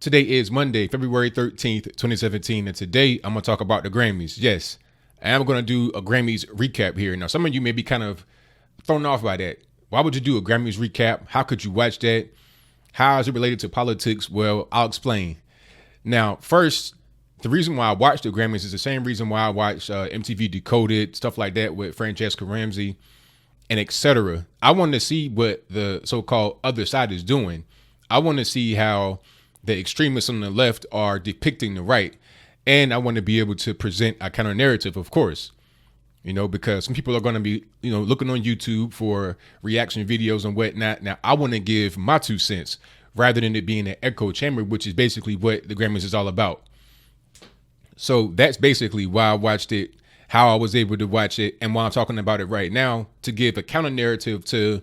Today is Monday, February 13th, 2017, and today I'm going to talk about the Grammys. Yes, I am going to do a Grammys recap here. Now, some of you may be kind of thrown off by that. Why would you do a Grammys recap? How could you watch that? How is it related to politics? Well, I'll explain. Now, first, the reason why I watch the Grammys is the same reason why I watch MTV Decoded, stuff like that with Francesca Ramsey and etc. I want to see what the so-called other side is doing. I want to see how the extremists on the left are depicting the right. And I want to be able to present a counter narrative, of course, because some people are going to be, looking on YouTube for reaction videos and whatnot. Now, I want to give my 2 cents rather than it being an echo chamber, which is basically what the Grammys is all about. So that's basically why I watched it, how I was able to watch it, and why I'm talking about it right now, to give a counter narrative to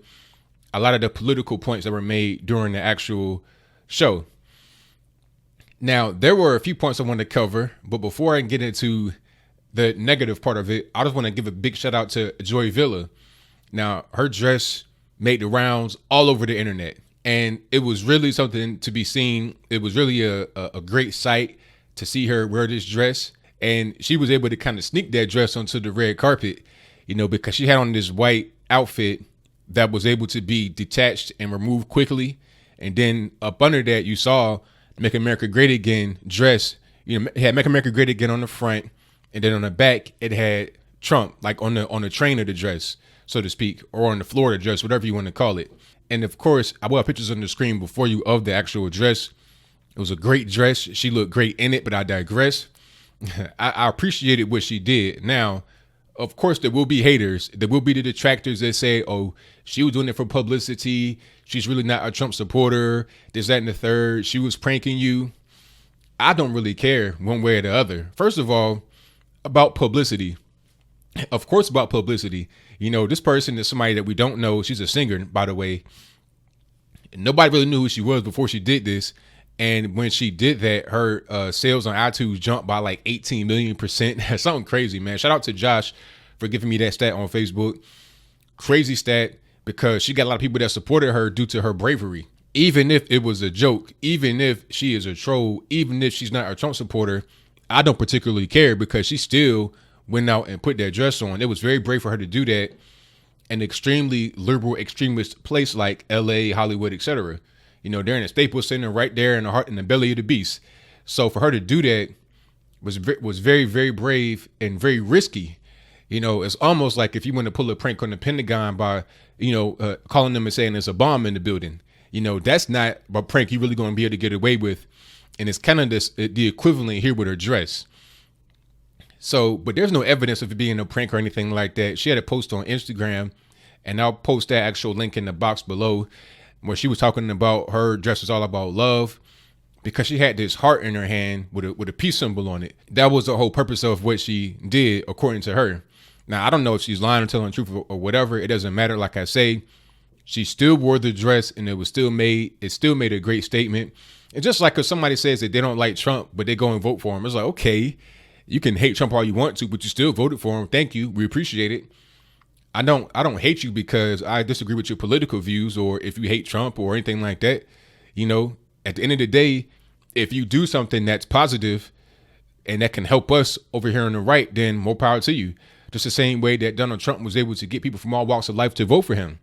a lot of the political points that were made during the actual show. Now, there were a few points I wanted to cover, but before I get into the negative part of it, I just want to give a big shout out to Joy Villa. Now, her dress made the rounds all over the internet, and it was really something to be seen. It was really a great sight to see her wear this dress, and she was able to kind of sneak that dress onto the red carpet, because she had on this white outfit that was able to be detached and removed quickly. And then up under that, you saw Make America Great Again dress. It had Make America Great Again on the front, and then on the back it had Trump, like on the train of the dress, so to speak, or on the floor of the dress, whatever you want to call it. And of course, I will have pictures on the screen before you of the actual dress. It was a great dress. She looked great in it, but I digress. I appreciated what she did. Now, of course, there will be haters. There will be the detractors that say, oh, she was doing it for publicity. She's really not a Trump supporter. This, that, and the third. She was pranking you. I don't really care one way or the other. First of all, about publicity. Of course, about publicity. This person is somebody that we don't know. She's a singer, by the way. Nobody really knew who she was before she did this. And when she did that, her sales on iTunes jumped by like 18 million%. Something crazy, man. Shout out to Josh for giving me that stat on Facebook. Crazy stat, because she got a lot of people that supported her due to her bravery. Even if it was a joke, even if she is a troll, even if she's not a Trump supporter, I don't particularly care, because she still went out and put that dress on. It was very brave for her to do that. An extremely liberal extremist place like LA, Hollywood, etc. They're in a Staples Center right there in the heart and the belly of the beast. So for her to do that was very, very brave and very risky. It's almost like if you want to pull a prank on the Pentagon by, calling them and saying there's a bomb in the building. That's not a prank you're really going to be able to get away with. And it's kind of the equivalent here with her dress. So, but there's no evidence of it being a prank or anything like that. She had a post on Instagram, and I'll post that actual link in the box below, where she was talking about her dress is all about love, because she had this heart in her hand with a peace symbol on it. That was the whole purpose of what she did, according to her. Now, I don't know if she's lying or telling the truth or whatever. It doesn't matter. Like I say, she still wore the dress, and it still made a great statement. And just like if somebody says that they don't like Trump, but they go and vote for him, it's like, okay, you can hate Trump all you want to, but you still voted for him. Thank you. We appreciate it. I don't hate you because I disagree with your political views, or if you hate Trump or anything like that. At the end of the day, if you do something that's positive and that can help us over here on the right, then more power to you. Just the same way that Donald Trump was able to get people from all walks of life to vote for him.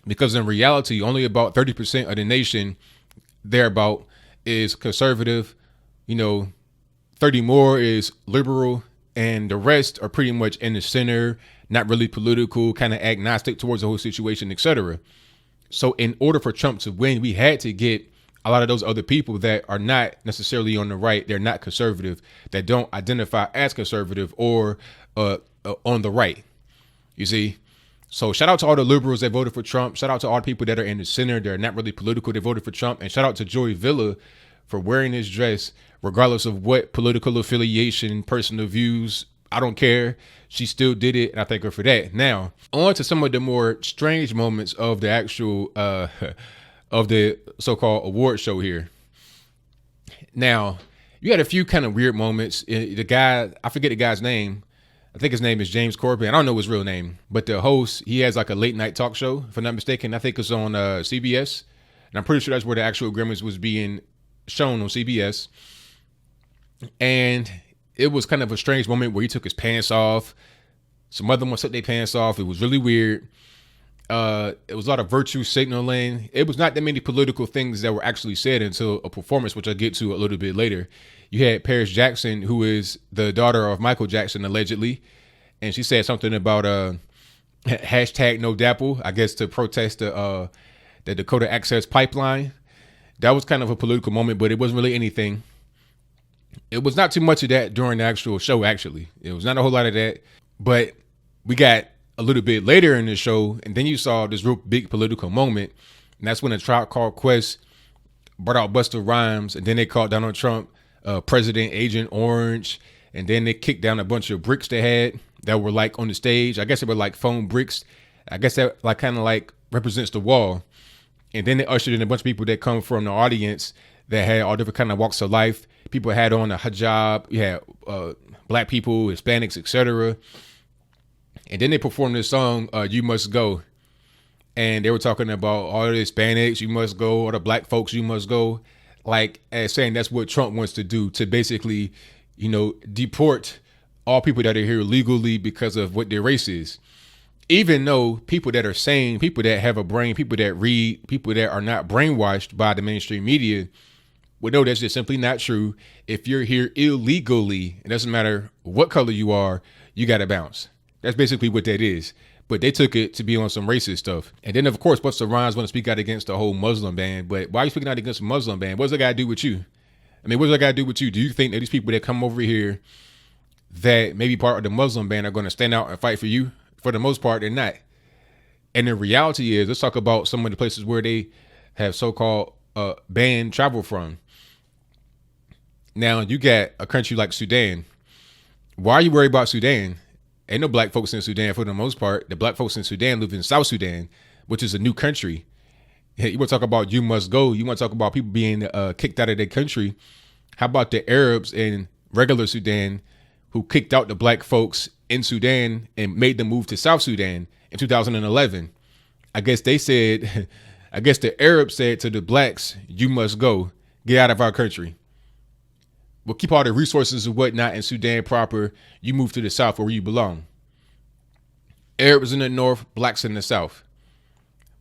Because in reality, only about 30% of the nation thereabout is conservative, 30 more is liberal, and the rest are pretty much in the center, not really political, kind of agnostic towards the whole situation, etc. So in order for Trump to win, we had to get a lot of those other people that are not necessarily on the right. They're not conservative, that don't identify as conservative or on the right, you see. So shout out to all the liberals that voted for Trump. Shout out to all the people that are in the center. They're not really political. They voted for Trump. And shout out to Joy Villa for wearing this dress, regardless of what political affiliation, personal views. I don't care. She still did it, and I thank her for that. Now, on to some of the more strange moments of the actual of the so-called award show here. Now, you had a few kind of weird moments. The guy, I forget the guy's name. I think his name is James Corbin. I don't know his real name, but the host, he has like a late night talk show, if I'm not mistaken. I think it's on CBS, and I'm pretty sure that's where the actual Grammys was being shown on CBS, and it was kind of a strange moment where he took his pants off. Some other ones took their pants off. It was really weird. It was a lot of virtue signaling. It was not that many political things that were actually said until a performance, which I'll get to a little bit later. You had Paris Jackson, who is the daughter of Michael Jackson, allegedly, and she said something about hashtag no dapple, I guess, to protest the Dakota Access Pipeline. That was kind of a political moment, but it wasn't really anything. It was not too much of that during the actual show, actually. It was not a whole lot of that. But we got a little bit later in the show, and then you saw this real big political moment. And that's when a Tribe Called Quest brought out Busta Rhymes, and then they called Donald Trump President Agent Orange. And then they kicked down a bunch of bricks they had that were like on the stage. I guess they were like foam bricks. I guess that like kind of like represents the wall. And then they ushered in a bunch of people that come from the audience that had all different kind of walks of life. People had on a hijab. You had black people, Hispanics, etc. And then they performed this song, You Must Go. And they were talking about all the Hispanics, you must go, all the black folks, you must go. Like, as saying that's what Trump wants to do, to basically, deport all people that are here legally because of what their race is. Even though people that are sane, people that have a brain, people that read, people that are not brainwashed by the mainstream media would know that's just simply not true. If you're here illegally, it doesn't matter what color you are, you got to bounce. That's basically what that is. But they took it to be on some racist stuff. And then, of course, Busta Rhymes want to speak out against the whole Muslim ban. But why are you speaking out against a Muslim ban? What's that got to do with you? I mean, what's that got to do with you? Do you think that these people that come over here that may be part of the Muslim ban are going to stand out and fight for you? For the most part, they're not. And the reality is, let's talk about some of the places where they have so-called banned travel from. Now, you got a country like Sudan. Why are you worried about Sudan? Ain't no black folks in Sudan for the most part. The black folks in Sudan live in South Sudan, which is a new country. You want to talk about you must go. You want to talk about people being kicked out of their country. How about the Arabs in regular Sudan who kicked out the black folks in Sudan and made them move to South Sudan in 2011? I guess they said, I guess the Arabs said to the blacks, you must go, get out of our country. We'll keep all the resources and whatnot in Sudan proper. You move to the South where you belong. Arabs in the North, blacks in the South.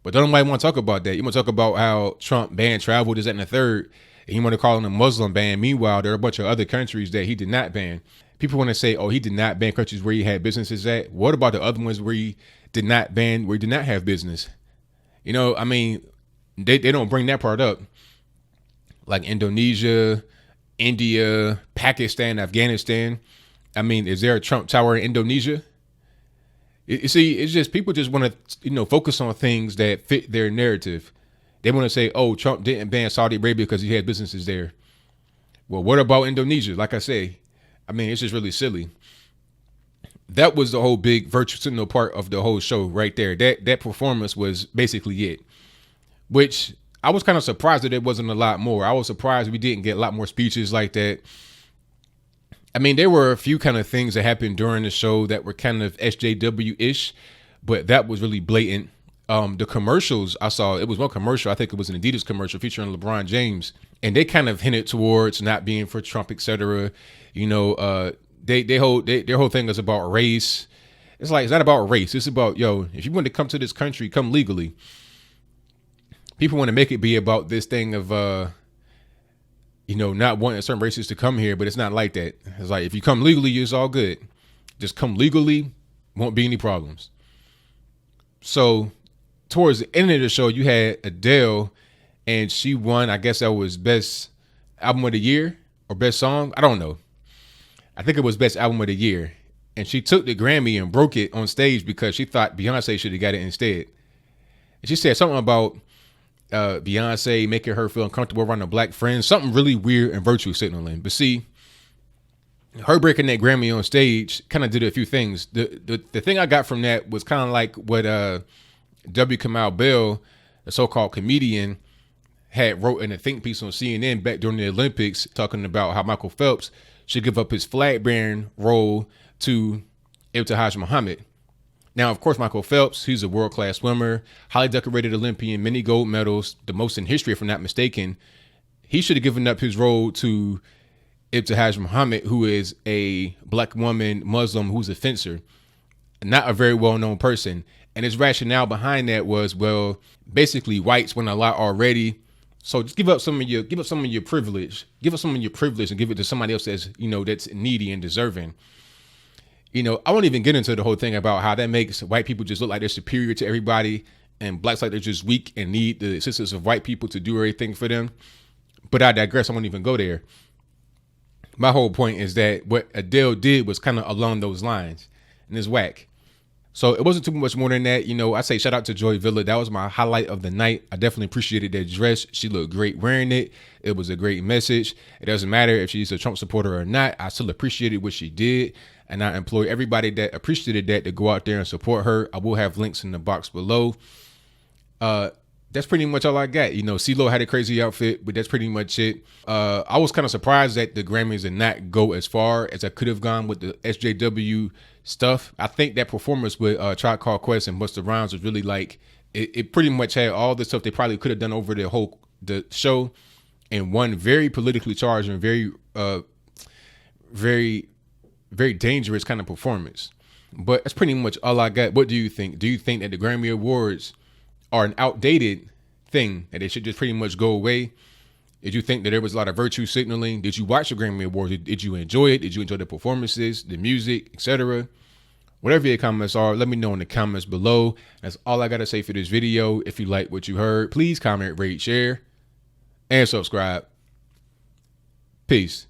But don't nobody want to talk about that. You want to talk about how Trump banned travel, this, that, and the third. And you want to call it a Muslim ban. Meanwhile, there are a bunch of other countries that he did not ban. People want to say, oh, he did not ban countries where he had businesses at. What about the other ones where he did not ban, where he did not have business? I mean, they don't bring that part up. Like Indonesia, India, Pakistan, Afghanistan. I mean, is there a Trump Tower in Indonesia? You see, it's just people just want to, focus on things that fit their narrative. They want to say, oh, Trump didn't ban Saudi Arabia because he had businesses there. Well, what about Indonesia? Like I say, I mean, it's just really silly. That was the whole big virtue signal part of the whole show right there. That performance was basically it, which I was kind of surprised that there wasn't a lot more. I was surprised we didn't get a lot more speeches like that. I mean, there were a few kind of things that happened during the show that were kind of SJW-ish, but that was really blatant. The commercials I saw, it was one commercial. I think it was an Adidas commercial featuring LeBron James, and they kind of hinted towards not being for Trump, etc. Their whole thing is about race. It's like, it's not about race. It's about, if you want to come to this country, come legally. People want to make it be about this thing of, not wanting certain races to come here, but it's not like that. It's like, if you come legally, it's all good. Just come legally, won't be any problems. So towards the end of the show, you had Adele, and she won, I guess that was Best Album of the Year or Best Song. I don't know. I think it was Best Album of the Year. And she took the Grammy and broke it on stage because she thought Beyonce should have got it instead. And she said something about Beyonce making her feel uncomfortable around her black friends, something really weird and virtue signaling. But see, her breaking that Grammy on stage kind of did a few things. The thing I got from that was kind of like what W. Kamau Bell, a so-called comedian, had wrote in a think piece on CNN back during the Olympics, talking about how Michael Phelps should give up his flag bearing role to Ibtihaj Muhammad. Now, of course, Michael Phelps, he's a world-class swimmer, highly decorated Olympian, many gold medals, the most in history, if I'm not mistaken. he should have given up his role to Ibtihaj Muhammad, who is a black woman Muslim who's a fencer, not a very well-known person. And his rationale behind that was, well, basically whites win a lot already, so just give up some of your privilege, and give it to somebody else that's, that's needy and deserving. I won't even get into the whole thing about how that makes white people just look like they're superior to everybody, and blacks like they're just weak and need the assistance of white people to do everything for them. But I digress. I won't even go there. My whole point is that what Adele did was kind of along those lines, and it's whack. So it wasn't too much more than that. I say shout out to Joy Villa. That was my highlight of the night. I definitely appreciated that dress. She looked great wearing it. It was a great message. It doesn't matter if she's a Trump supporter or not. I still appreciated what she did. And I implore everybody that appreciated that to go out there and support her. I will have links in the box below. That's pretty much all I got. CeeLo had a crazy outfit, but that's pretty much it. I was kind of surprised that the Grammys did not go as far as I could have gone with the SJW stuff. I think that performance with Tribe Called Quest and Busta Rhymes was really like, it pretty much had all the stuff they probably could have done over the show in one very politically charged and very, very dangerous kind of performance. But that's pretty much all I got. What do you think? Do you think that the Grammy Awards are an outdated thing, that they should just pretty much go away? Did you think that there was a lot of virtue signaling? Did you watch the Grammy Awards? Did you enjoy it? Did you enjoy the performances, the music, etc.? Whatever your comments are, let me know in the comments below. That's all I got to say for this video. If you like what you heard, please comment, rate, share, and subscribe. Peace.